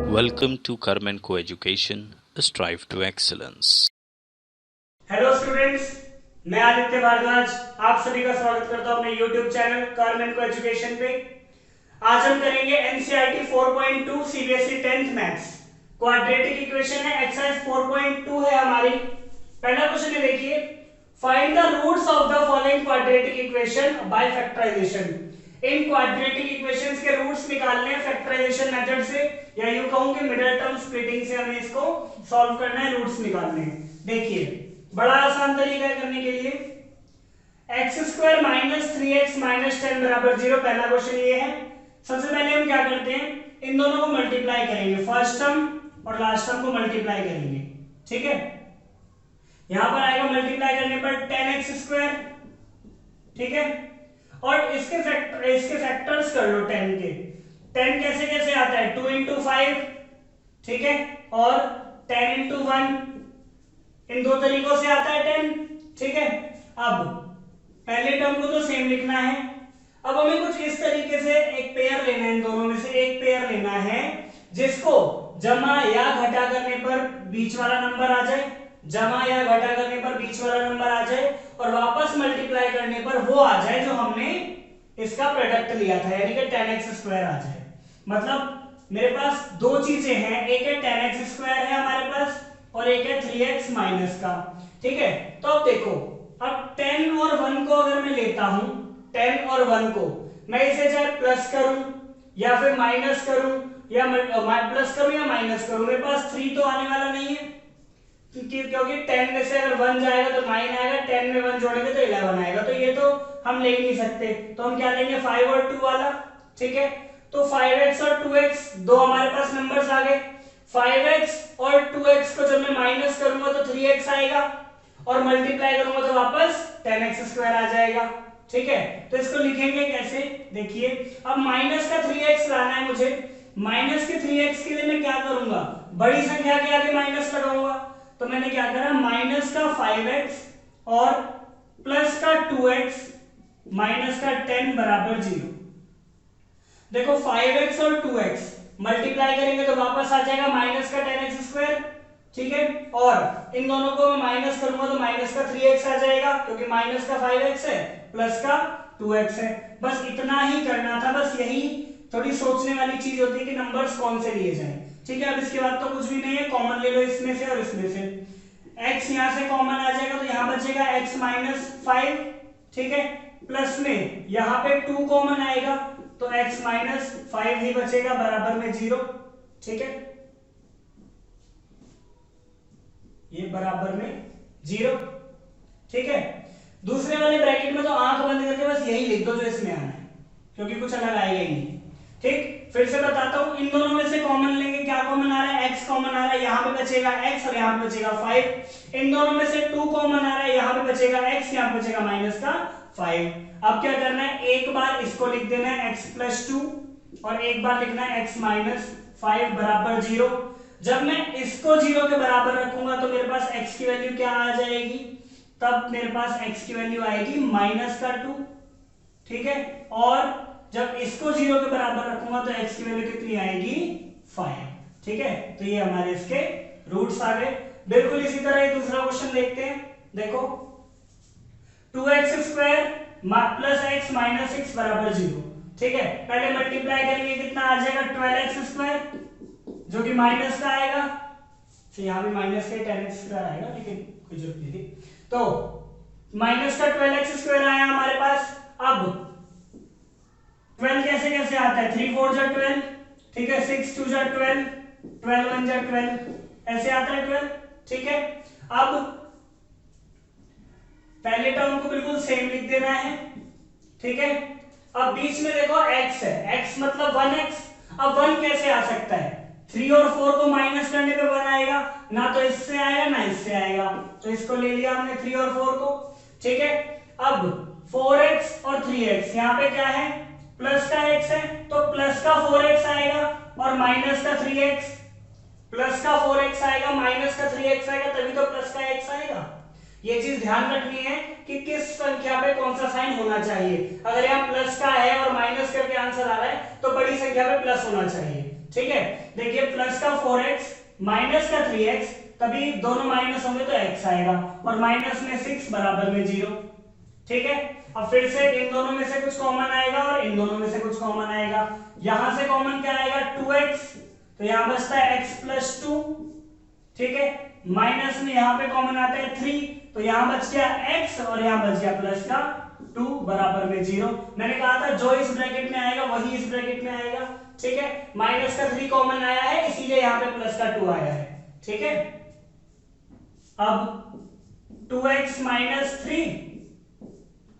Welcome to Karman Coeducation, strive to excellence. Hello students, मैं आदित्य भारद्वाज आप सभी का स्वागत करता हूं अपने YouTube चैनल कार्मेन को एजुकेशन पे। आज हम करेंगे NCERT 4.2 CBSE 10th maths quadratic equation है। एक्सरसाइज 4.2 है हमारी। पहला क्वेश्चन है, देखिए, find the roots of the following quadratic equation by factorisation. इन क्वाड्रेटिक इक्वेशंस के रूट्स निकालने हैं फैक्टराइजेशन मेथड से, या यूं कहूं कि मिडिल टर्म स्प्लिटिंग से हमें इसको सॉल्व करना है, रूट्स निकालने हैं। देखिए, बड़ा आसान तरीका है करने के लिए। X square minus 3x minus 10 बराबर 0, पहला क्वेश्चन ये है। सबसे पहले हम क्या करते हैं, इन दोनों को मल्टीप्लाई करेंगे, फर्स्ट टर्म और लास्ट टर्म को मल्टीप्लाई करेंगे। ठीक है, यहां पर आएगा मल्टीप्लाई करने पर 10x स्क्वायर, ठीक है, और इसके फैक्टर्स कर लो 10 के। 10 कैसे कैसे आता है, 2 इंटू 5, ठीक है, और 10 इंटू 1, इन दो तरीकों से आता है 10, ठीक है। अब पहले टर्म को तो सेम लिखना है। अब हमें कुछ इस तरीके से एक पेयर लेना है, इन दोनों में से एक पेयर लेना है जिसको जमा या घटा करने पर बीच वाला नंबर आ जाए, जमा या घटा करने पर बीच वाला नंबर आ जाए, और वापस मल्टीप्लाई करने पर वो आ जाए जो हमने इसका प्रोडक्ट लिया था, यानी कि 10x स्क्वायर आ जाए। मतलब मेरे पास दो चीजें हैं, एक है 10x स्क्वायर है हमारे पास और एक है 3x माइनस का, ठीक है। तो अब देखो, अब 10 और 1 को अगर मैं लेता हूं, 10 और 1 को मैं इसे चाहे प्लस करूं या फिर माइनस करूं, या प्लस करूं या माइनस करूं, मेरे पास 3 तो आने वाला नहीं है, क्योंकि 10 में से अगर 1 जाएगा तो 9 आएगा, 10 में 1 जोड़ेंगे तो 11 आएगा, तो ये तो हम ले ही नहीं सकते। तो हम क्या लेंगे, 5 और 2 वाला, ठीक है। तो 5x और 2x दो हमारे पास नंबर्स आ गए। 5x और 2x को जब मैं माइनस करूंगा तो 3x आएगा, और मल्टीप्लाई करूंगा तो वापस 10x स्क्वायर आ जाएगा, ठीक है। तो इसको लिखेंगे कैसे, देखिए, अब माइनस का 3x लाना है मुझे। माइनस के 3x के लिए मैं क्या करूंगा, बड़ी संख्या के आगे माइनस लगाऊंगा। तो मैंने क्या करा, माइनस का 5x और प्लस का 2x माइनस का 10 बराबर 0। देखो, 5x और 2x मल्टीप्लाई करेंगे तो वापस आ जाएगा माइनस का 10x स्क्वायर, ठीक है, और इन दोनों को मैं माइनस करूंगा तो माइनस का 3x आ जाएगा, क्योंकि माइनस का 5x है प्लस का 2x है। बस इतना ही करना था, बस यही थोड़ी सोचने वाली चीज होती है कि नंबर्स कौन से लिए जाएं, ठीक है। अब इसके बाद तो कुछ भी नहीं है, कॉमन ले लो इसमें से और इसमें से। x यहां से कॉमन आ जाएगा तो यहां बचेगा x माइनस 5, ठीक है, प्लस में यहां पे 2 कॉमन आएगा तो x माइनस 5 ही बचेगा बराबर में 0, ठीक है, ये बराबर में 0, ठीक है। दूसरे वाले ब्रैकेट में तो आंख बंद करके बस यही लिख दो जो इसमें आना है, क्योंकि कुछ अलग आएगा ही नहीं, ठीक। फिर से बताता हूं, इन दोनों में से कॉमन लेंगे, क्या कॉमन आ रहा है, x कॉमन आ रहा है, यहां पे बचेगा x और यहां पे बचेगा 5। इन दोनों में से 2 कॉमन आ रहा है, यहां पे बचेगा x, यहां पे बचेगा माइनस का 5। अब क्या करना है, एक बार इसको लिख देना है x प्लस 2 और एक बार लिखना है x माइनस 5 बराबर 0। जब मैं इसको 0 के बराबर रखूंगा तो मेरे पास x की वैल्यू क्या आ जाएगी, तब मेरे पास x की वैल्यू आएगी माइनस का 2, ठीक है, और जब इसको 0 के बराबर रखूंगा तो x की वैल्यू कितनी आएगी, 5, ठीक है। तो ये हमारे इसके रूट्स आ गए। बिल्कुल इसी तरह एक दूसरा क्वेश्चन देखते हैं। देखो, 2x square plus x minus 6 बराबर 0, ठीक है। पहले मल्टीप्लाई करेंगे, कितना आ जाएगा, 12x स्क्वायर, जो कि माइनस का आएगा, तो यहां भी माइनस का 10x स्क्वायर आएगा, लेकिन कोई जरूरत नहीं थी। तो माइनस का 12x स्क्वायर आया हमारे पास। अब 12 कैसे कैसे आता है, 3 4 जा 12, ठीक है, 6 2 जा 12, 12 1 जा 12, ऐसे आता है 12, ठीक है। अब पहले टर्म को बिल्कुल सेम लिख देना है, ठीक है। अब बीच में देखो x है, x मतलब 1x। अब 1 कैसे आ सकता है, 3 और 4 को माइनस करने पे 1 आएगा, ना तो इससे आएगा ना इससे आएगा, तो इसको ले लिया हमने 3 और 4 को, ठीक है। अब 4x और 3x, यहां पे क्या है, प्लस का x है, तो प्लस का 4x आएगा और माइनस का 3x, प्लस का 4x आएगा माइनस का 3x आएगा, तभी तो प्लस का x आएगा। ये चीज ध्यान रखनी है कि किस संख्या पे कौन सा साइन होना चाहिए। अगर यहाँ प्लस का है और माइनस करके आंसर आ रहा है तो बड़ी संख्या पे प्लस होना चाहिए, ठीक है, देखिए प्लस का 4x माइनस का 3x, तभी दोनों माइनस होंगे तो x आएगा, और माइनस में 6 बराबर में 0। ठीक है, अब फिर से इन दोनों में से कुछ कॉमन आएगा और इन दोनों में से कुछ कॉमन आएगा। यहां से कॉमन क्या आएगा 2x, तो यहां बचता है x प्लस 2। ठीक है, माइनस में यहां पे कॉमन आता है 3, तो यहां बच गया x और यहां बच गया प्लस का 2 बराबर में 0। मैंने कहा था जो इस ब्रैकेट में आएगा वही इस ब्रैकेट में आएगा। ठीक है, माइनस का 3 कॉमन आया है इसीलिए यहां पे प्लस का 2 आया है। ठीक है, अब 2x माइनस 3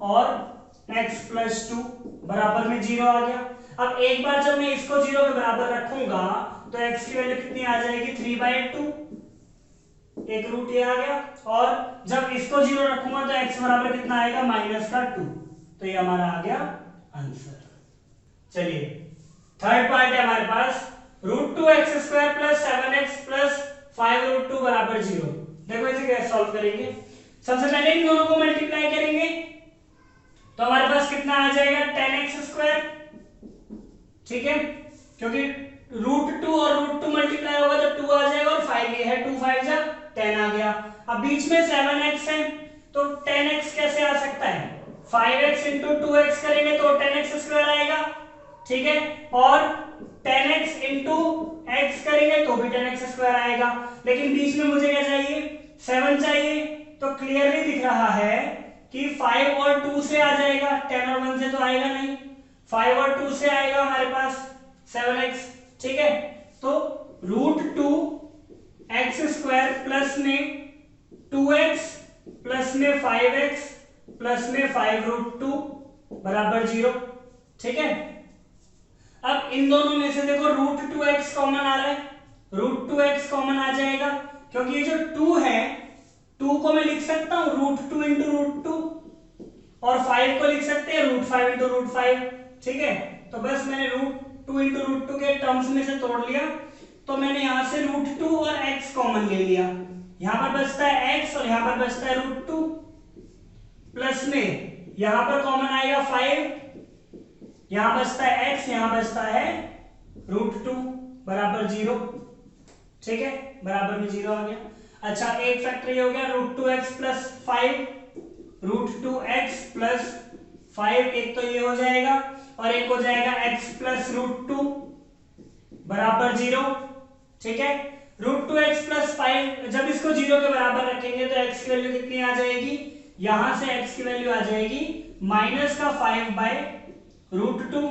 और x प्लस 2 बराबर में 0 आ गया। अब एक बार जब मैं इसको 0 के बराबर रखूंगा तो x की वैल्यू कितनी आ जाएगी 3/2, एक रूट ये आ गया, और जब इसको 0 रखूंगा तो x बराबर कितना आएगा माइनस का 2, तो ये हमारा आ गया आंसर। चलिए थर्ड पार्ट है हमारे पास √2x² प्लस 7x प्लस 5√2 बराबर 0। देखो इसे कैसे सॉल्व करेंगे। सबसे पहले इन दोनों को मल्टीप्लाई करेंगे तो हमारे पास कितना आ जाएगा 10x²। ठीक है, क्योंकि √2 और √2 मल्टीप्लाई होगा तो 2 आ जाएगा, और 5 ये है, 2 5 जा 10 आ गया। अब बीच में 7x है तो 10x कैसे आ सकता है, 5x इंटू 2x करेंगे तो 10x² आएगा। ठीक है, और 10x इंटू x करेंगे तो भी 10x² आएगा, लेकिन बीच में मुझे क्या चाहिए 7 चाहिए, तो क्लियरली दिख रहा है कि 5 और 2 से आ जाएगा, 10 और 1 से तो आएगा नहीं, 5 और 2 से आएगा हमारे पास 7x। ठीक है, तो √2x² प्लस में 2x प्लस में 5x प्लस में 5√2 बराबर 0। ठीक है, अब इन दोनों में से देखो √2x कॉमन आ रहा है, √2x कॉमन आ जाएगा, क्योंकि ये जो 2 है 2 को मैं लिख सकता हूं √2 इंटू √2, और 5 को लिख सकते हैं √5 इंटू √5। ठीक है, तो बस मैंने √2 इंटू √2 के टर्म्स में से तोड़ लिया, तो मैंने यहां से √2 और x कॉमन ले लिया, यहां पर बचता है x और यहां पर बचता है √2, प्लस में यहां पर कॉमन आएगा 5, यहां बचता है x, यहां बचता है √2 बराबर 0। ठीक है, बराबर में 0 आ गया। अच्छा, एक फैक्टर ये हो गया √2x प्लस 5, √2x प्लस 5, एक तो ये हो जाएगा और एक हो जाएगा x प्लस √2 बराबर 0। ठीक है, √2x प्लस 5 जब इसको 0 के बराबर रखेंगे तो x की वैल्यू कितनी आ जाएगी, यहां से x की वैल्यू आ जाएगी माइनस का 5/√2,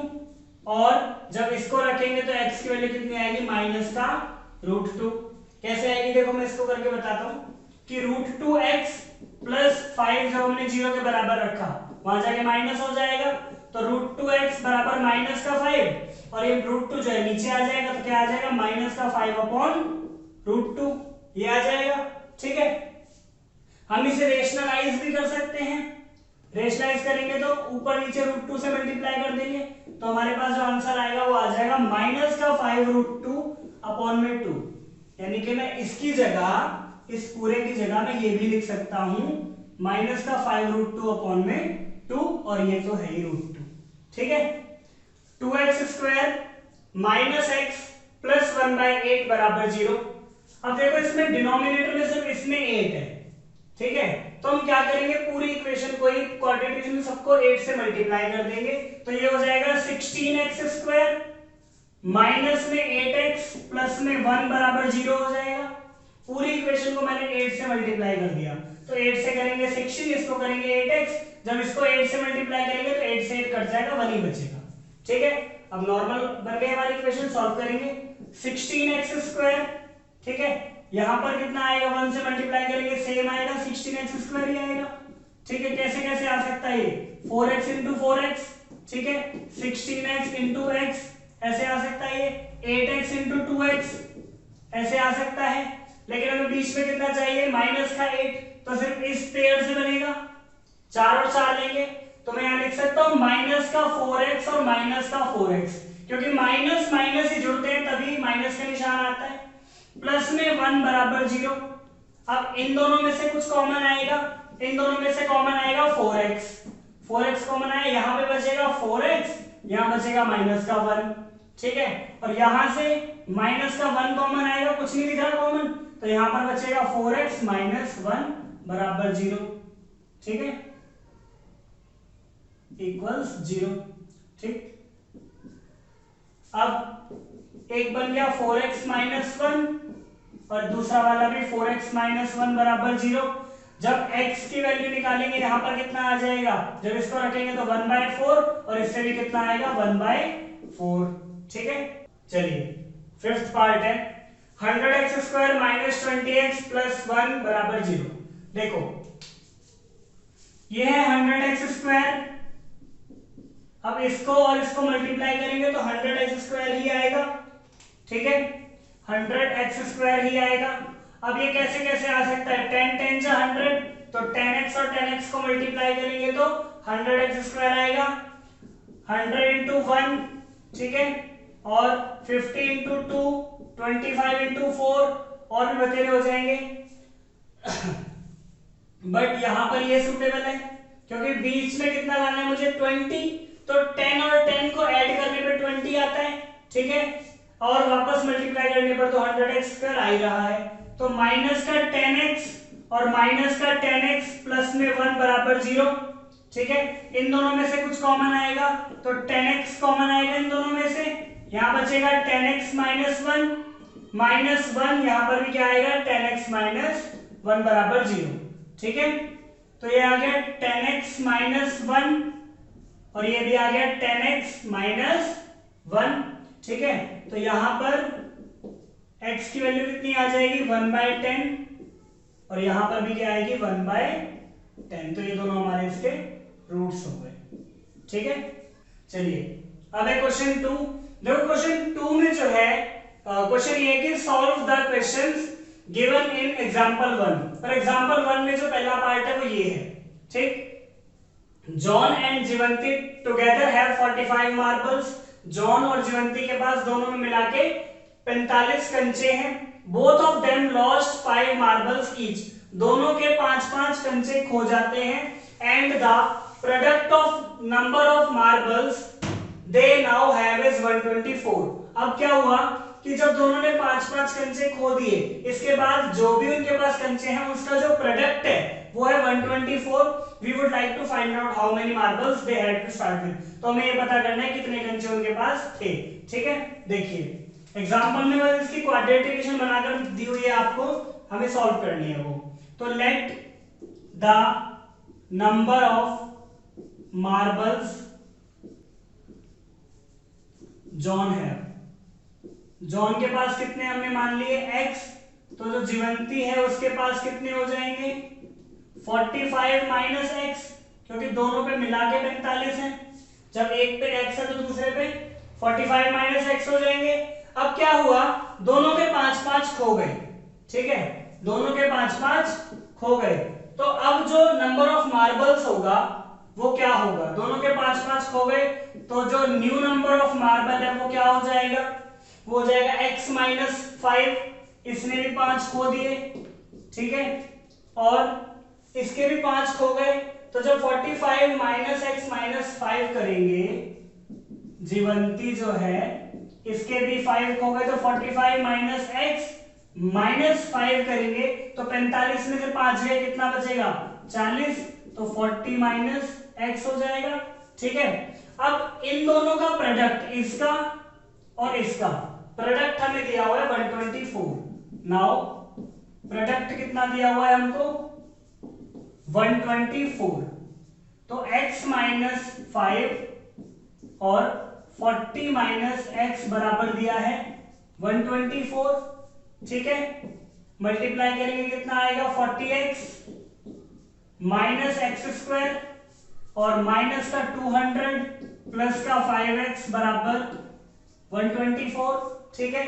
और जब इसको रखेंगे तो x की वैल्यू कितनी आएगी माइनस का √2। कैसे आएगी देखो मैं इसको करके बताता हूं कि √2x प्लस 5 जब हमने 0 के बराबर रखा वहां जाके माइनस हो जाएगा, तो √2x बराबर माइनस का 5, और ये √2 जो है नीचे आ जाएगा, तो क्या आ जाएगा माइनस का 5/√2, ये आ जाएगा। ठीक है, हम इसे रेशनलाइज भी कर सकते हैं, रेशनलाइज करेंगे तो ऊपर नीचे √2 से मल्टीप्लाई कर देंगे, तो हमारे पास जो आंसर आएगा वो आ जाएगा माइनस का 5√2/2, यानी कि मैं इसकी जगह, इस पूरे की जगह मैं ये भी लिख सकता हूं माइनस का 5√2/2, और ये तो है ही √2। ठीक है, 2x² माइनस x प्लस 1/8 बराबर 0। अब देखो इसमें डिनोमिनेटर में सिर्फ इसमें 8 है। ठीक है, तो हम क्या करेंगे, पूरी इक्वेशन को ही क्वाड्रेटिक में सबको 8 से मल्टीप्लाई कर देंगे, तो ये हो जाएगा 16x² माइनस में 8x प्लस में 1 बराबर 0 हो जाएगा। पूरी इक्वेशन को मैंने 8 से मल्टीप्लाई कर दिया, तो 8 से करेंगे 16, इसको करेंगे 8x, जब इसको 8 से मल्टीप्लाई करेंगे तो 8 से 8 कट जाएगा, 1 ही बचेगा। ठीक है, अब नॉर्मल बन गई हमारी इक्वेशन, सॉल्व करेंगे 16x²। ठीक है, यहां पर कितना आएगा, 1 से मल्टीप्लाई करेंगे सेम आएगा, 16x² ही आएगा। ठीक है, कैसे कैसे आ सकता है, 4x इंटू 4x। ठीक है, 16x इंटू x ऐसे आ सकता है, ये 8x इंटू 2x ऐसे आ सकता है, लेकिन हमें बीच में कितना चाहिए माइनस का 8, तो सिर्फ इस पेयर से बनेगा, 4 और 4 लेंगे, तो मैं यहां लिख सकता हूं माइनस का 4x और माइनस का 4x, क्योंकि माइनस माइनस ही जुड़ते हैं तभी माइनस का निशान आता है, प्लस में 1 बराबर 0। अब इन दोनों में से कुछ कॉमन आएगा, इन दोनों में से कॉमन आएगा 4x, 4x कॉमन आया, यहां पे बचेगा 4x, यहां बचेगा माइनस का 1, ठीक है, और यहां से माइनस का 1 कॉमन आएगा, कुछ नहीं दिख रहा कॉमन, तो यहां पर बचेगा 4x माइनस 1 बराबर 0, ठीक है, इक्वल्स 0। ठीक, अब एक बन गया 4x माइनस 1 और दूसरा वाला भी 4x माइनस 1 बराबर 0। जब x की वैल्यू निकालेंगे यहां पर कितना आ जाएगा, जब इसको रखेंगे तो 1/4 और इससे भी कितना आएगा 1/4, ठीक है। चलिए फिफ्थ पार्ट है 100x square minus 20x plus 1 बराबर 0। देखो ये है 100x स्क्वायर, अब इसको और इसको मल्टीप्लाई करेंगे तो 100x स्क्वायर ही आएगा, ठीक है, 100x स्क्वायर ही आएगा। अब ये कैसे कैसे आ सकता है, 10 10 जा 100, तो 10x और 10x को मल्टीप्लाई करेंगे तो 100x स्क्वायर आएगा, 100 इंटू 1, ठीक है, और 50 इंटू 2, 25 इंटू 4 और भी बतेरे हो जाएंगे। बट यहां पर ये सुटेबल है क्योंकि बीच में कितना लाना है मुझे 20, तो 10 और 10 को ऐड करने पे 20 आता है, ठीक है, और वापस मल्टीप्लाई करने पर तो 100x स्क्वायर आ ही रहा है। तो माइनस का 10x और माइनस का 10x प्लस में 1 बराबर 0, ठीक है, इन दोनों में से कुछ कॉमन आएगा तो 10x कॉमन आएगा इन दोनों में से, यहां बचेगा 10x माइनस 1 माइनस 1, यहां पर भी क्या आएगा 10x माइनस 1 बराबर 0, ठीक है, तो ये आ गया 10x माइनस 1 और ये भी आ गया 10x माइनस 1, ठीक है, तो यहां पर x की वैल्यू कितनी आ जाएगी 1/10 और यहां पर भी क्या आएगी 1/10, तो ये दोनों हमारे इसके रूट्स हो गए, ठीक है। चलिए अब है क्वेश्चन 2। देखो क्वेश्चन 2 में जो है क्वेश्चन ये है कि solve the questions given in example 1। पर एग्जांपल 1 में जो पहला पार्ट है वो ये है, ठीक, John and Jeevanti together have 45 marbles. John और जीवंती के पास दोनों में मिला के 45 कंचे हैं। Both of them lost 5 marbles each, दोनों के 5-5 कंचे खो जाते हैं। And the product of number of marbles they now have is 124। अब क्या हुआ कि जब दोनों ने 5-5 कंचे खो दिए, इसके बाद जो भी उनके पास कंचे हैं उसका जो प्रोडक्ट है वो है 124। We would like to find out how many marbles they had to start with. तो हमें ये पता करना है कितने कंचे उनके पास थे, ठीक है। देखिए एग्जांपल में बस इसकी क्वाड्रेटिक इक्वेशन बनाकर दी हुई है आपको, हमें सॉल्व करनी है वो। तो let the number of marbles John है, जॉन के पास कितने हमने मान लिए x, तो जो जीवंती है उसके पास कितने हो जाएंगे 45 माइनस x, क्योंकि दोनों पे मिला के 45 है, जब एक पे x है तो दूसरे पे 45 माइनस x हो जाएंगे। अब क्या हुआ, दोनों के 5-5 खो गए, ठीक है, दोनों के 5-5 खो गए। तो अब जो नंबर ऑफ मार्बल्स होगा वो क्या होगा, दोनों के 5-5 खो गए, तो जो न्यू नंबर ऑफ मार्बल है वो क्या हो जाएगा, वो हो जाएगा x माइनस 5, इसने भी 5 खो दिए, ठीक है, और इसके भी 5 खो गए। तो जब 45 माइनस x माइनस 5 करेंगे, जीवंती जो है इसके भी 5 खो गए, तो 45 माइनस x माइनस 5 करेंगे तो 45 में से 5 गए, कितना बचेगा 40, तो 40 माइनस x हो जाएगा, ठीक है। अब इन दोनों का प्रोडक्ट, इसका और इसका प्रोडक्ट हमें दिया हुआ है 124। नाउ प्रोडक्ट कितना दिया हुआ है हमको 124, तो x माइनस 5 और 40 माइनस x बराबर दिया है 124, ठीक है। मल्टीप्लाई करेंगे कितना आएगा 40x माइनस एक्स स्क्वायर और माइनस का 200 प्लस का 5x बराबर 124, ठीक है।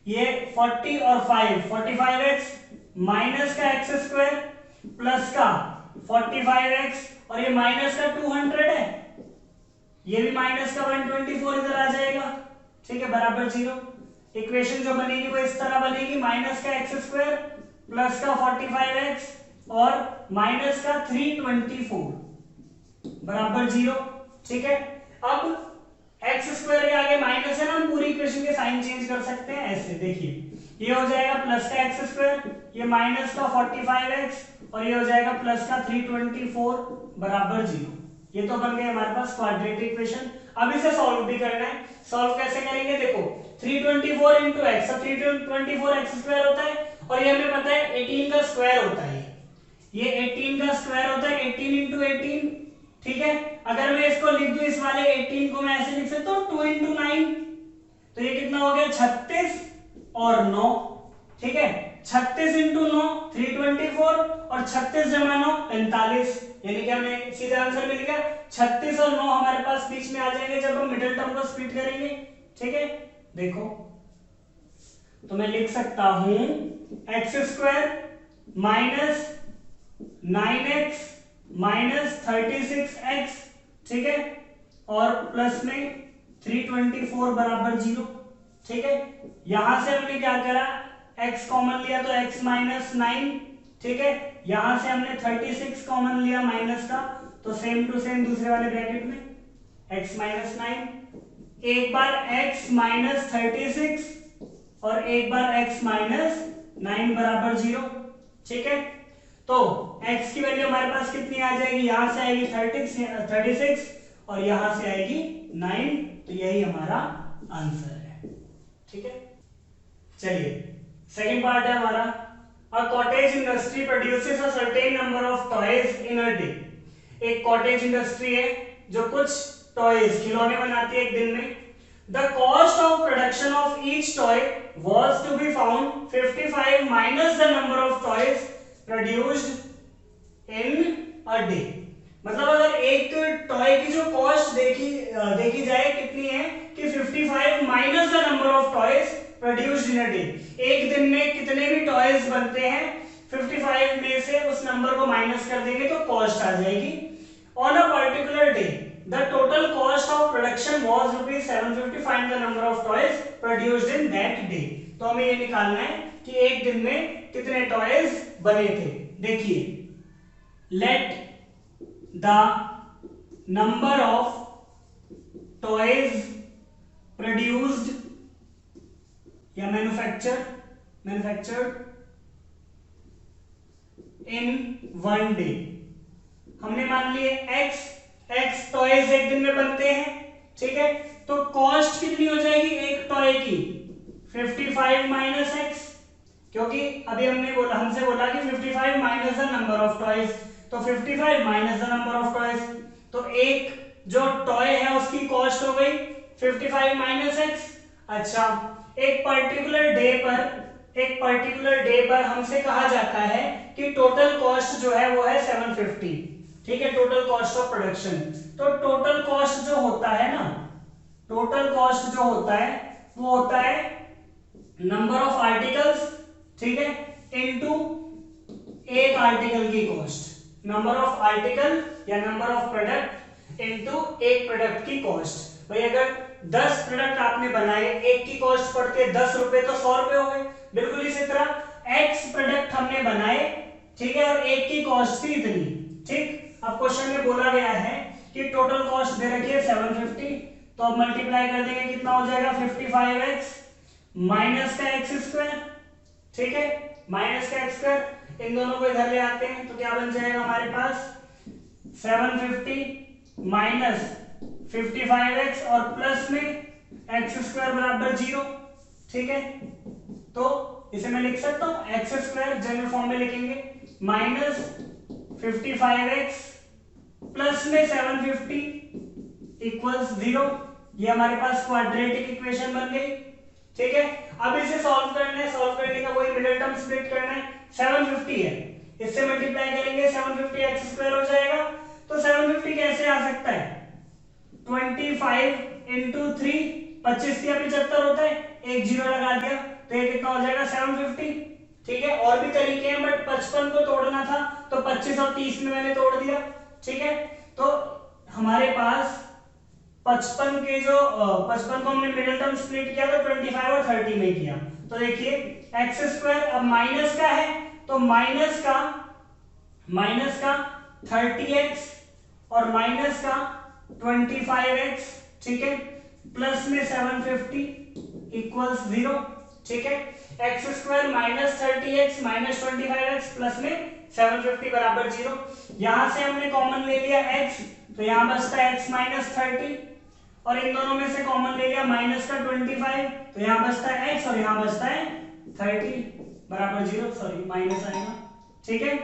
ये 40 और 5 45x माइनस का एक्स स्क्वायर प्लस का 45x और ये माइनस का 200 है, ये भी माइनस का 124 इधर आ जाएगा, ठीक है, बराबर 0। इक्वेशन जो बनेगी वो इस तरह बनेगी, माइनस का एक्स स्क्वायर प्लस का 45x और माइनस का 324 बराबर 0, ठीक है। अब एक्स स्क्वायर के आगे माइनस है ना, हम पूरी इक्वेशन के साइन चेंज कर सकते हैं ऐसे। देखिए ये हो जाएगा प्लस का एक्स स्क्वायर, ये माइनस का 45x और ये हो जाएगा प्लस का 324 बराबर 0। ये तो बन गए हमारे पास क्वाड्रेटिक इक्वेशन। अब इसे सॉल्व भी करना है। सॉल्व कैसे करेंगे, देखो 324 इंटू एक्स, 324 एक्स स्क्वायर होता है और ये हमें पता है 18 का स्क्वायर होता है, ये 18 का स्क्वायर होता है 18 इंटू 18, ठीक है। अगर मैं इसको लिख दूं इस वाले 18 को मैं ऐसे लिख सकता हूँ 2 इंटू 9, तो ये कितना हो गया 36 और 9, ठीक है। 36 इंटू 9 324 और 36 जमा 9 45, यानी कि हमें सीधा आंसर मिल गया 36 और 9 हमारे पास बीच में आ जाएंगे जब हम मिडिल टर्म को स्प्लिट करेंगे, ठीक है। देखो तो मैं लिख सकता हूं x square minus 9x minus 36x, ठीक है, और प्लस में 324 बराबर 0, ठीक है। यहां से हमने क्या करा, x कॉमन लिया तो x माइनस 9, ठीक है। यहां से हमने 36 कॉमन लिया माइनस का, तो सेम टू सेम दूसरे वाले ब्रैकेट में x माइनस 9, एक बार x माइनस 36 और एक बार x माइनस 9 बराबर 0, ठीक है। तो x की वैल्यू हमारे पास कितनी आ जाएगी, यहां से आएगी 36 और यहां से आएगी 9, तो यही हमारा आंसर है, ठीक है। चलिए सेकंड पार्ट है हमारा, a cottage industry produces a certain number of toys in a day. एक कॉटेज इंडस्ट्री है जो कुछ टॉयज खिलौने बनाती है एक दिन में। The cost of production of each toy was to be found 55 minus the number of toys produced in a day. मतलब अगर एक टॉय की जो कॉस्ट देखी जाए कितनी है कि 55 minus the number of toys produced in a day. एक दिन में कितने भी टॉयज बनते हैं 55 में से उस नंबर को माइनस कर देंगे तो कॉस्ट आ जाएगी। On a particular day the total cost of production was ₹750। Find the number of toys produced in that day. तो हमें ये निकालना है कि एक दिन में कितने टॉयज बने थे। देखिए let the number of toys produced या मैन्युफैक्चर्ड इन वन डे। हमने मान लिए x टॉयज एक दिन में बनते हैं, ठीक है। तो कॉस्ट कितनी हो जाएगी एक टॉय की 55 माइनस x, क्योंकि अभी हमसे बोला कि 55 minus the number of toys, तो 55 minus the number of toys, तो एक जो टॉय है उसकी कॉस्ट हो गई 55 माइनस x। अच्छा एक पर्टिकुलर डे पर हमसे कहा जाता है कि टोटल कॉस्ट जो है वो है 750, ठीक है, टोटल कॉस्ट ऑफ प्रोडक्शन। तो टोटल कॉस्ट जो होता है ना, टोटल कॉस्ट जो होता है वो होता है नंबर ऑफ आर्टिकल्स, ठीक है, इनटू एक आर्टिकल की कॉस्ट। नंबर ऑफ आर्टिकल या नंबर ऑफ प्रोडक्ट इनटू एक प्रोडक्ट की कॉस्ट। भाई अगर 10 प्रोडक्ट आपने बनाए, एक की कॉस्ट पड़ती है 10 रुपए, तो 100 रुपए हो गए। बिल्कुल इसी तरह x प्रोडक्ट हमने बनाए, ठीक है, और एक की कॉस्ट थी इतनी, ठीक। अब क्वेश्चन में बोला गया है कि टोटल कॉस्ट दे रखी है 750, तो अब मल्टीप्लाई कर देंगे कितना हो जाएगा 55x माइनस का एक्स स्क्वायर, ठीक है, माइनस का एक्स स्क्वायर, इन दोनों को इधर ले आते हैं तो क्या बन जाएगा हमारे पास 750 माइनस 55x और प्लस में एक्स स्क्वायर बराबर 0, ठीक है। तो इसे मैं लिख सकता हूं एक्स स्क्वायर जनरल फॉर्म में लिखेंगे माइनस 55x प्लस में 750 इक्वल्स 0। ये हमारे पास क्वाड्रेटिक इक्वेशन बन गई, ठीक है। अब इसे सॉल्व करना है, सॉल्व करने का वही मिडिल टर्म स्प्लिट करना है। 750 है, इससे मल्टीप्लाई करेंगे 750 एक्स स्क्वायर हो जाएगा। तो 750 कैसे आ सकता है 25 इंटू 3, 25 या 75 होता है, एक जीरो लगा दिया तो ये कितना हो जाएगा 750, ठीक है। और भी तरीके हैं बट 55 को तोड़ना था तो 25 और 30 में मैंने तोड़ दिया, ठीक है। तो हमारे पास 55 को हमने मिडिल टर्म स्प्लिट किया तो 25 और 30 में किया। तो देखिए एक्स स्क्वायर अब माइनस का है तो माइनस का 30x और माइनस का 25x, ठीक है। प्लस में 750 इक्वल्स 0, ठीक है। X square minus 30x minus 25x plus में 750 बराबर 0। यहां से हमने कॉमन ले लिया x, तो यहां बचता है x माइनस 30, और इन दोनों में से कॉमन ले लिया माइनस का 25, तो यहां बचता है x और यहां बचता है 30 बराबर 0, सॉरी माइनस आएगा, ठीक है।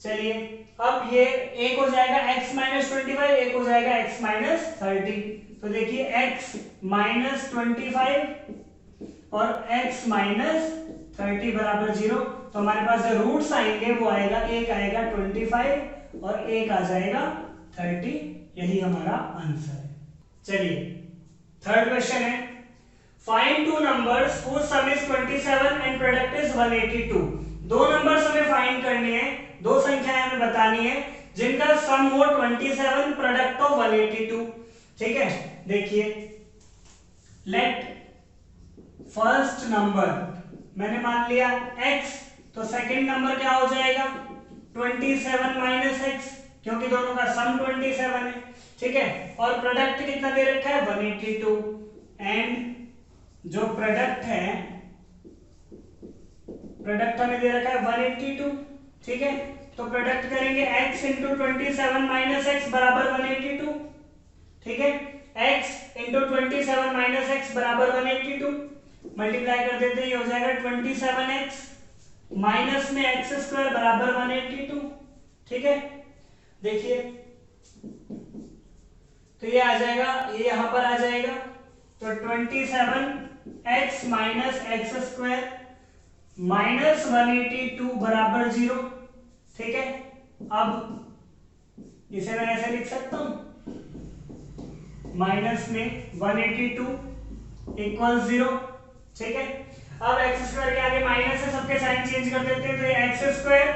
चलिए अब ये एक हो जाएगा x माइनस 25, एक हो जाएगा x माइनस 30, तो देखिए x माइनस 25 और x माइनस 30 बराबर 0, तो हमारे पास जो रूट्स आएंगे वो आएगा, एक आएगा 25 और एक आ जाएगा 30, यही हमारा आंसर है। चलिए थर्ड क्वेश्चन है, find two numbers whose sum is 27 and product is 182। दो नंबर्स हमें फाइंड करने हैं, दो संख्याएं हमें बतानी है जिनका सम हो 27, प्रोडक्ट हो 182, ठीक है। देखिए लेट फर्स्ट नंबर मैंने मान लिया x, तो सेकंड नंबर क्या हो जाएगा 27 माइनस x, क्योंकि दोनों का सम 27 है, ठीक है। और प्रोडक्ट कितना दे रखा है 182, एंड जो प्रोडक्ट है, प्रोडक्ट हमें दे रखा है 182, ठीक है। तो प्रोडक्ट करेंगे x इंटू 27 माइनस एक्स बराबर 182, ठीक है। x इंटू 27 माइनस एक्स बराबर 182, मल्टीप्लाई कर देते हैं, ये हो जाएगा 27x माइनस में एक्स स्क्वायर बराबर 182, ठीक है। देखिए तो ये आ जाएगा, ये यहां पर आ जाएगा, तो 27x minus x square minus 182 बराबर 0, ठीक है। अब इसे मैं ऐसे लिख सकता हूं, माइनस में 182 इक्वल 0, ठीक है। अब एक्स स्क्वायर के आगे माइनस है, सबके साइन चेंज कर देते हैं, तो ये एक्स स्क्वायर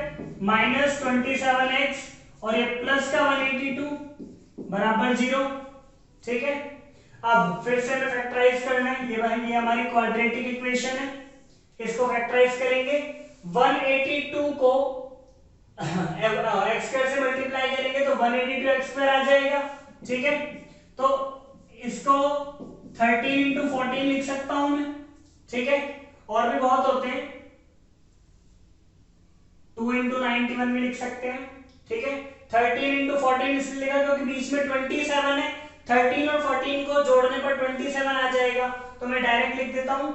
माइनस 27x और ये प्लस का 182 बराबर 0, ठीक है। अब फिर से हमें फैक्टराइज करना है, ये हमारी क्वाड्रेटिक इक्वेशन है, इसको फैक्टराइज करेंगे, 182 को एक्स स्क्वायर से मल्टीप्लाई करेंगे तो 182 एक्स स्क्वायर आ जाएगा, ठीक है। तो इसको 13 इंटू 14 लिख सकता हूं मैं, ठीक है। और भी बहुत होते हैं, 2 इंटू 91 भी लिख सकते हैं, ठीक है। 13 इंटू 14 इसलिए लिखा क्योंकि बीच में 27 है, 13 और 14 को जोड़ने पर 27 आ जाएगा, तो मैं डायरेक्ट लिख देता हूं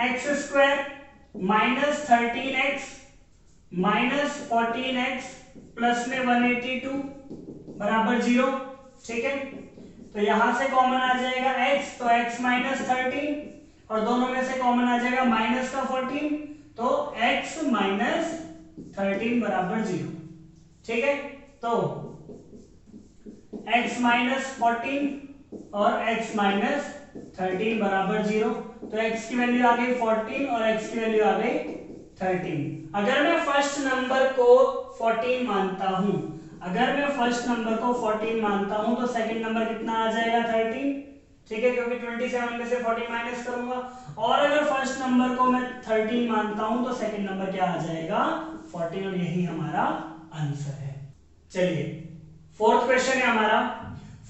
x square minus 13x minus 14x plus में 182 बराबर 0, ठीक है। तो यहां से कॉमन आ जाएगा x, तो x माइनस 13 और दोनों में से कॉमन आ जाएगा माइनस का 14, तो x माइनस 13 बराबर 0, ठीक है। तो x माइनस 14 और x माइनस 13 बराबर 0, तो x की वैल्यू आ गई 14 और x की वैल्यू आ गई 13। अगर मैं फर्स्ट नंबर को 14 मानता हूं, अगर मैं फर्स्ट नंबर को 14 मानता हूं तो सेकंड नंबर कितना आ जाएगा 13, ठीक है, क्योंकि 27 में से 14 माइनस करूंगा। और अगर फर्स्ट नंबर को मैं 13 मानता हूं तो सेकंड नंबर क्या आ जाएगा 14, और यही हमारा आंसर है। चलिए फोर्थ क्वेश्चन है हमारा,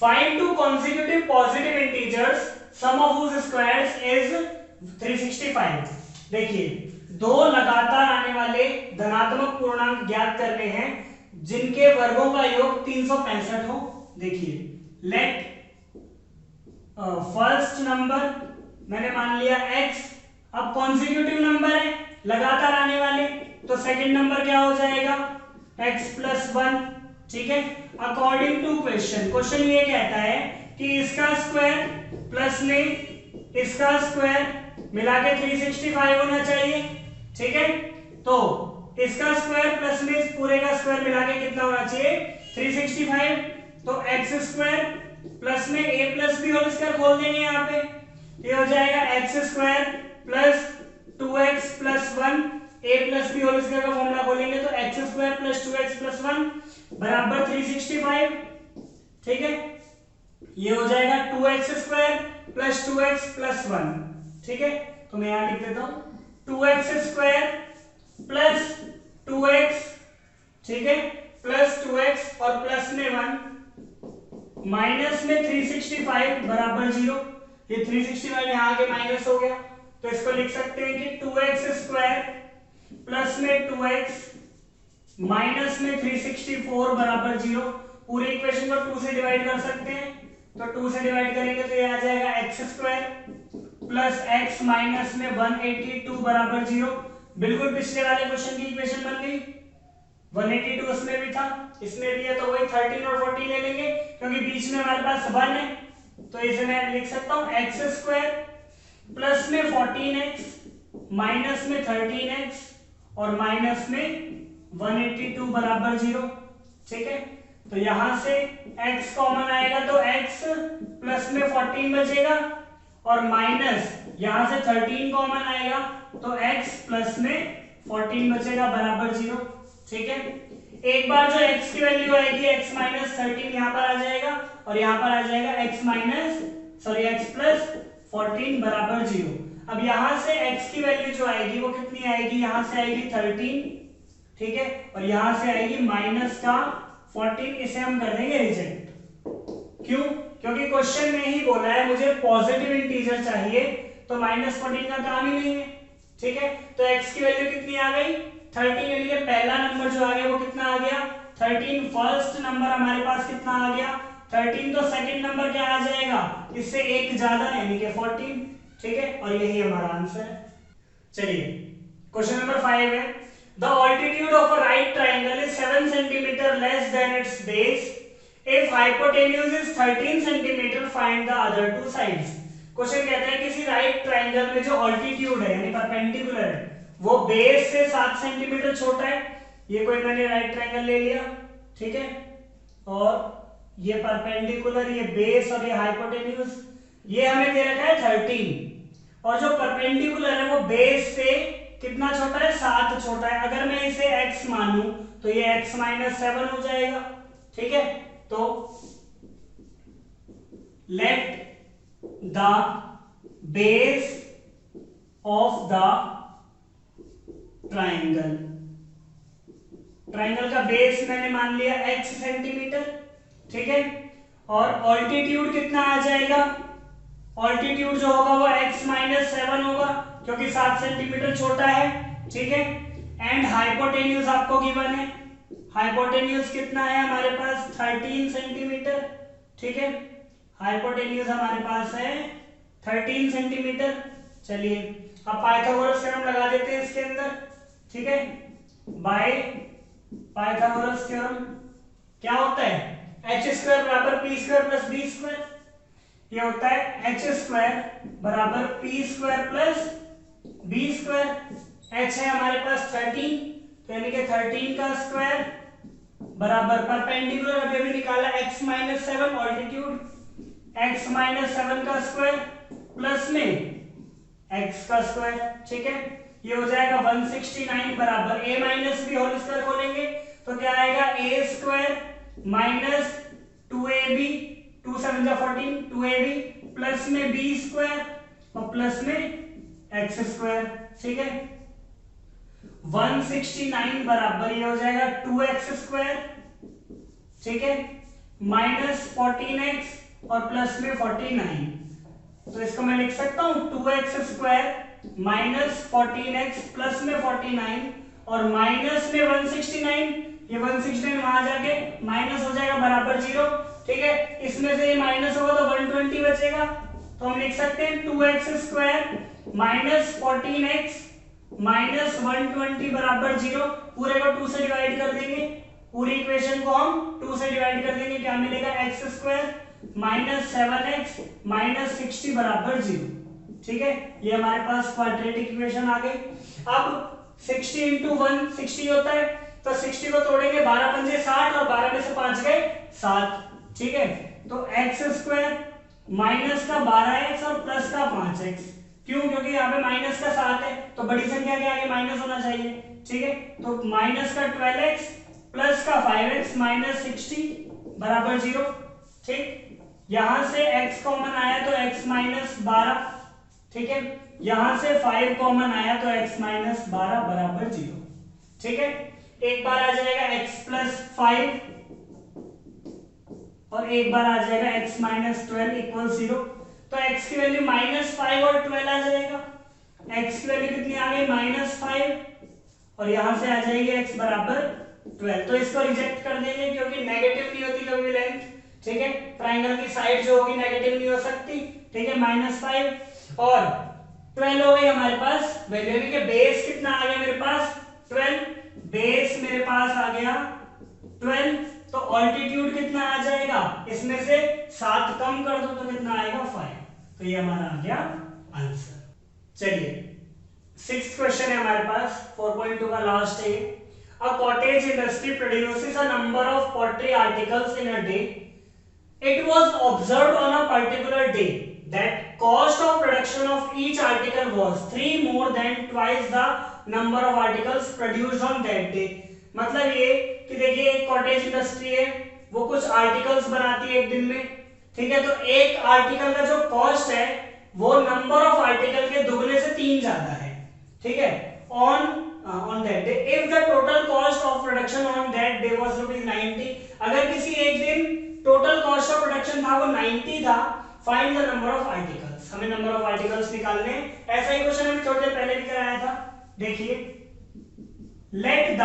find two consecutive positive integers sum of whose squares is 365। देखिए दो लगातार आने वाले धनात्मक पूर्णांक ज्ञात करने हैं जिनके वर्गों का योग 365 हो। देखिए लेट फर्स्ट नंबर मैंने मान लिया x, अब कॉन्सेक्यूटिव नंबर है लगातार आने वाले, तो सेकंड नंबर क्या हो जाएगा x प्लस 1, ठीक है। अकॉर्डिंग टू क्वेश्चन, क्वेश्चन ये कहता है कि इसका स्क्वायर प्लस में इसका स्क्वायर मिला के 365 होना चाहिए, ठीक है। तो इसका स्क्वायर प्लस में इस पूरे का स्क्वायर मिला के कितना होना चाहिए 365, तो एक्स स्क्वायर प्लस में a plus b whole square खोल देंगे यहाँ पे, ये हो जाएगा x square plus 2x plus 1, a plus b whole square का फॉर्मूला खोलेंगे तो x square plus 2x plus 1 बराबर 365, ठीक है। ये हो जाएगा 2x square plus 2x plus 1, ठीक है। तो मैं यहां लिख देता हूं 2x स्क्वायर प्लस 2x, ठीक है, प्लस 2x और प्लस में 1 माइनस में 365 बराबर 0। ये 369 यहाँ आके माइनस हो गया, तो इसको लिख सकते हैं कि 2x स्क्वायर प्लस में 2x माइनस में 364 बराबर 0। पूरे इक्वेशन को 2 से डिवाइड कर सकते हैं, तो 2 से डिवाइड करेंगे तो ये आ जाएगा x square plus x minus में 182 बराबर 0। बिल्कुल पिछले वाले क्वेश्चन की इक्वेशन बन गई। 182 उसमें भी था, इसमें भी है, तो वही 13 और 14 ले लेंगे क्योंकि बीच में हमारे पास 1 है, तो इसे मैं लिख सकता हूं x स्क्वायर प्लस में 14x माइनस में 13x और माइनस में 182 बराबर 0। ठीक है, तो यहां से x कॉमन आएगा तो x प्लस में 14 बचेगा और माइनस यहां से 13 कॉमन आएगा तो x प्लस में 14 बचेगा बराबर 0। ठीक है, एक बार जो x की वैल्यू आएगी x माइनस 13 यहां पर आ जाएगा और यहां पर आ जाएगा x प्लस 14 बराबर 0। अब यहां से x की वैल्यू जो आएगी वो कितनी आएगी, यहां से आएगी 13, ठीक है, और यहां से आएगी माइनस का 14, इसे हम कर देंगे रिजेक्ट। क्यों? क्योंकि क्वेश्चन में ही बोला है मुझे पॉजिटिव इंटीजर चाहिए, तो माइनस 14 का काम ही नहीं है। ठीक है, तो x की वैल्यू कितनी आ गई 13, यानी कि पहला नंबर जो आ गया वो कितना आ गया 13। फर्स्ट नंबर हमारे पास कितना आ गया 13, तो सेकंड नंबर क्या आ जाएगा, इससे एक ज्यादा यानी कि 14। ठीक है, और यही हमारा आंसर है। चलिए क्वेश्चन नंबर 5 है, the altitude of a right triangle is 7 centimetre less than it's base, if hypotenuse is 13 centimetre find the other two sides. Question कहता है किसी राइट ट्राइंगल में जो ऑल्टीट्यूड है यानी परपेंडिकुलर है वो बेस से 7 सेंटीमीटर छोटा है। ये कोई मैंने राइट ट्राइंगल ले लिया, ठीक है, और ये परपेंडिकुलर, ये बेस और ये हाइपोटेन्यूज, ये हमें दे रखा है 13, और जो परपेंडिकुलर है वो बेस से कितना छोटा है 7 छोटा है। अगर मैं इसे x मानूं तो ये x माइनस 7 हो जाएगा। ठीक है, तो let the base of the triangle, triangle का बेस मैंने मान लिया x सेंटीमीटर, ठीक है, और ऑल्टीट्यूड कितना आ जाएगा, ऑल्टीट्यूड जो होगा वो x माइनस 7 होगा क्योंकि 7 सेंटीमीटर छोटा है। ठीक है, एंड हाइपोटेन्यूज आपको गिवन है, हाइपोटेन्यूज कितना है हमारे पास 13 सेंटीमीटर। ठीक है, हाइपोटेन्यूज हमारे पास है 13 सेंटीमीटर। चलिए अब पाइथागोरस थ्योरम लगा देते हैं इसके अंदर। ठीक है, बाय पाइथागोरस थ्योरम क्या होता है, एच स्क्वायर बराबर P square plus B square, ये होता है एच स्क्वायर बराबर P square plus B square. H है हमारे पास 13, तो यानी कि 13 का स्क्वायर बराबर परपेंडिकुलर अभी भी निकाला x minus 7 altitude, x minus 7 का स्क्वायर प्लस में x का स्क्वायर। ठीक है, ये हो जाएगा 169 बराबर a minus b whole square खोलेंगे तो क्या आएगा a स्क्वायर माइनस 2ab, 2 7 जा 14, 2ab प्लस में b स्क्वायर और प्लस में x स्क्वायर। ठीक है, 169 बराबर ये हो जाएगा 2x स्क्वायर, ठीक है, माइनस 14x और प्लस में 49, तो इसको मैं लिख सकता हूं 2x square minus 14x plus में 49 और माइनस में 169, ये 169 वहां जाके माइनस हो जाएगा बराबर 0। ठीक है, इसमें से ये माइनस होगा तो 120 बचेगा, तो हम लिख सकते हैं 2x square minus 14x minus 120 बराबर 0। पूरे को 2 से डिवाइड कर देंगे, पूरी इक्वेशन को हम 2 से डिवाइड कर देंगे, क्या मिलेगा x square minus 7x minus 60 बराबर 0। ठीक है, ये हमारे पास क्वाड्रेटिक इक्वेशन आ गई। अब 60 इंटू 1 60 होता है, तो 60 को तोड़ेंगे 12 पंजे 60 और 12 में से 5 गए 7। ठीक है, तो x स्क्वायर माइनस का 12x और प्लस का 5x, क्यों, क्योंकि यहाँ पे माइनस का 7 है तो बड़ी संख्या के आगे माइनस होना चाहिए। ठीक है, तो माइनस का 12x प्लस का 5x माइनस 60 बराबर 0। ठीक, यहां से x कॉमन आया तो x माइनस 12, ठीक है, यहां से 5 कॉमन आया तो x माइनस 12 बराबर 0। ठीक है, एक बार आ जाएगा x प्लस 5 और एक बार आ जाएगा x माइनस 12 इक्वल 0। तो x की वैल्यू -5 और 12 आ जाएगा। x की वैल्यू कितनी आ गई -5 और यहां से आ जाएगी x बराबर 12। तो इसको रिजेक्ट कर देंगे क्योंकि नेगेटिव नहीं होती कभी भी लेंथ, ठीक है। ट्राइंगल की साइड जो होगी नेगेटिव नहीं हो सकती, ठीक है। -5 और 12 हो गई हमारे पास वैल्यू, यानी कि बेस कितना आ गया मेरे पास 12, बेस मेरे पास आ गया 12। तो ऑल्टीट्यूड कितना आ जाएगा, इसमें से 7 कम कर दो तो कितना आएगा 5। तो ये हमारा आ गया आंसर। चलिए 6th क्वेश्चन है हमारे पास, 4.2 का लास्ट है। A cottage industry produces a number of pottery articles in a day. It was observed on a particular day that cost of production of each article was 3 more than twice the number of articles produced on that day। मतलब ये कि देखिए एक cottage industry है, वो कुछ articles बनाती है एक दिन में, ठीक है। तो एक आर्टिकल का जो कॉस्ट है वो नंबर ऑफ आर्टिकल के दुगने से 3 ज्यादा है, ठीक है। on that day if the total cost of production on that day was ₹90। अगर किसी एक दिन टोटल कॉस्ट ऑफ प्रोडक्शन था वो 90 था, find the number of articles. हमें नंबर ऑफ आर्टिकल्स निकालने। ऐसा ही क्वेश्चन हमें थोड़ी देर पहले भी कराया था। देखिए let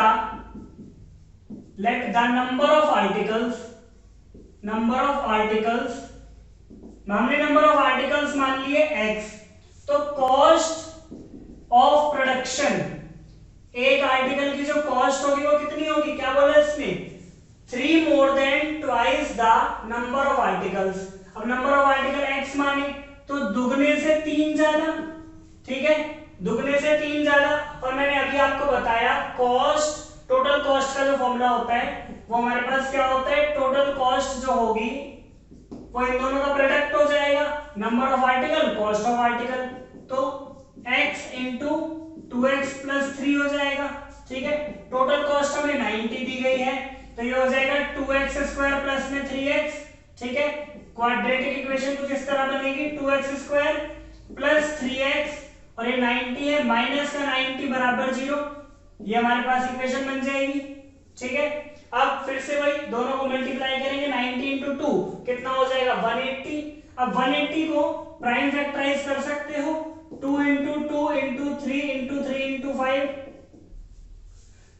the number of articles, हमने नंबर ऑफ आर्टिकल्स मान लिए x। तो कॉस्ट ऑफ प्रोडक्शन, एक आर्टिकल की जो कॉस्ट होगी वो कितनी होगी, क्या बोला इसने 3 more than twice the number of articles। अब नंबर ऑफ आर्टिकल x माने तो दुगने से 3 ज्यादा, ठीक है, दुगने से 3 ज्यादा। और मैंने अभी आपको बताया कॉस्ट, टोटल कॉस्ट का जो फॉर्मूला होता है वो हमारे पास क्या होता है, टोटल कॉस्ट जो होगी वो इन दोनों का प्रोडक्ट हो जाएगा, number of article cost of article. तो x इंटू 2x प्लस 3 हो जाएगा, ठीक है। टोटल कॉस्ट हमें 90 दी गई है तो ये हो जाएगा 2x स्क्वायर प्लस में 3x, ठीक है। क्वाड्रेटिक इक्वेशन कुछ इस तरह बनेगी 2x स्क्वायर प्लस 3x और ये 90 है, माइनस का 90 बराबर 0, ये हमारे पास इक्वेशन बन जाएगी, ठीक है। अब फिर से वही दोनों को मल्टीप्लाई करेंगे, 90 इंटू 2 कितना हो जाएगा 180। अब 180 को प्राइम फैक्टराइज कर सकते हो, 2 इंटू 2 इंटू 3 इंटू 3 इंटू 5,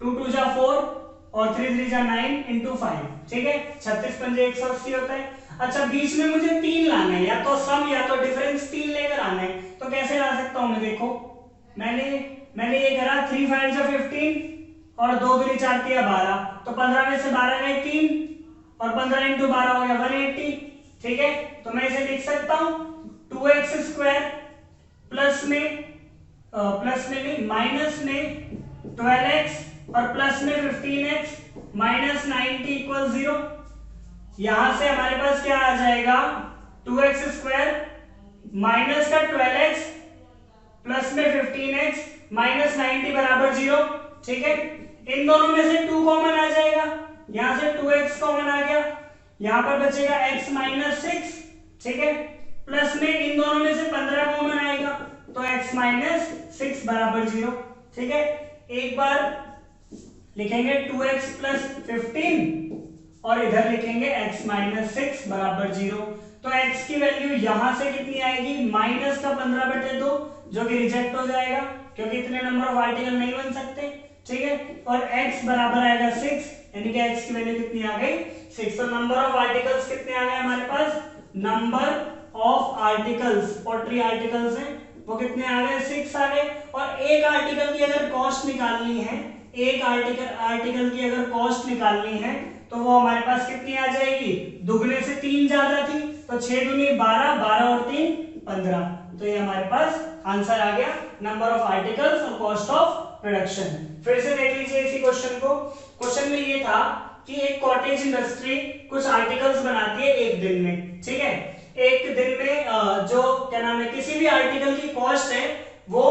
2 2 जा 4 और 3 3 जा 9 इंटू 5, ठीक है। 36 पंजे 180 होता है। अच्छा बीच में मुझे 3 लाना है, या तो सम या तो डिफरेंस 3 लेकर आना है। तो कैसे ला सकता हूं मैं, देखो मैंने ये करा 3 5 जा 15 और 2 दूनी 4 3 12, तो 15 में से 12 गए 3 और 15 इंटू 12 हो गया 180, ठीक है। तो मैं इसे लिख सकता हूं 2x स्क्वायर प्लस में नहीं माइनस में 12x और प्लस में 15x माइनस 90 इक्वल 0। यहां से हमारे पास क्या आ जाएगा 2x स्क्वायर माइनस का 12x प्लस में 15x माइनस 90 बराबर 0, ठीक है। इन दोनों में से 2 कॉमन आ जाएगा, यहां से 2x कॉमन आ गया, यहां पर बचेगा x माइनस 6, ठीक है। प्लस में इन दोनों में से 15 कॉमन आएगा तो x माइनस 6 बराबर 0, ठीक है। एक बार लिखेंगे 2x प्लस 15 और इधर लिखेंगे x माइनस 6 बराबर 0। तो x की वैल्यू यहां से कितनी आएगी माइनस का 15/2, जो कि रिजेक्ट हो जाएगा क्योंकि इतने नंबर ऑफ आर्टिकल नहीं बन सकते, ठीक है। और x बराबर आएगा 6, यानी कि x की वैल्यू कितनी आ गई 6। तो नंबर ऑफ आर्टिकल्स कितने आ गए हमारे पास, number of articles, pottery articles हैं वो कितने आ गए 6 आ गए। और एक आर्टिकल की अगर कॉस्ट निकालनी है, एक आर्टिकल की अगर कॉस्ट निकालनी है तो वो हमारे पास कितनी आ जाएगी, दुगने से 3 ज्यादा थी, तो 6 दूनी 12, 12 और 3 15। तो ये हमारे पास आंसर आ गया नंबर ऑफ आर्टिकल्स और कॉस्ट ऑफ प्रोडक्शन। फिर से देख लीजिए इसी क्वेश्चन को। क्वेश्चन में ये था कि एक कॉटेज इंडस्ट्री कुछ आर्टिकल्स बनाती है एक दिन में, ठीक है। एक दिन में जो क्या नाम है किसी भी आर्टिकल की कॉस्ट है वो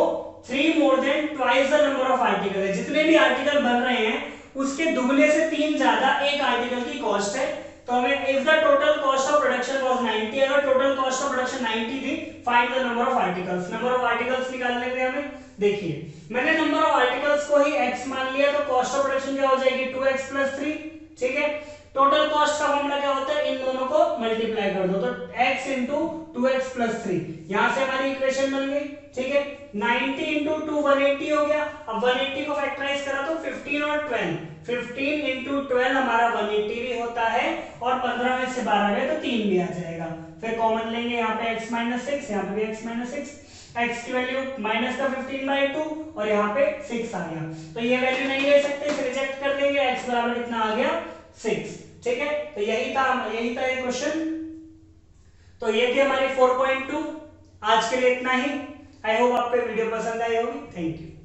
3 more than twice the number of article है। जितने भी आर्टिकल बन रहे हैं उसके दुगने से 3 ज्यादा एक आर्टिकल की कॉस्ट है। तो हमें if the total cost of production was 90, अगर टोटल कॉस्ट ऑफ प्रोडक्शन 90 थी, find the number of articles. Number of articles निकालने के लिए हमें देखिए मैंने नंबर ऑफ आर्टिकल्स को ही x मान लिया, तो कॉस्ट ऑफ प्रोडक्शन क्या हो जाएगी 2x प्लस 3, ठीक है। टोटल कॉस्ट का फॉर्मूला क्या होता है, इन दोनों को मल्टीप्लाई कर दो, तो x इंटू 2x प्लस 3, यहां से हमारी इक्वेशन बन गई, ठीक है। 90 इंटू 2 180 हो गया। अब 180 को फैक्टराइज करा तो 15 और 12, 15 इंटू 12 हमारा 180 भी होता है, और 15 में से 12 गए तो 3 भी आ जाएगा। फिर कॉमन लेंगे, यहाँ पे x माइनस 6, यहाँ पे भी x माइनस 6, x की वैल्यू माइनस का 15/2 और यहाँ पे 6 आ गया, तो ये वैल्यू नहीं ले सकते, इसे रिजेक्ट कर देंगे, x बराबर कितना आ गया 6, ठीक है। तो यही था ये क्वेश्चन। तो ये थी हमारी 4.2। आज के लिए इतना ही। आई होप आपको वीडियो पसंद आई होगी। Thank you.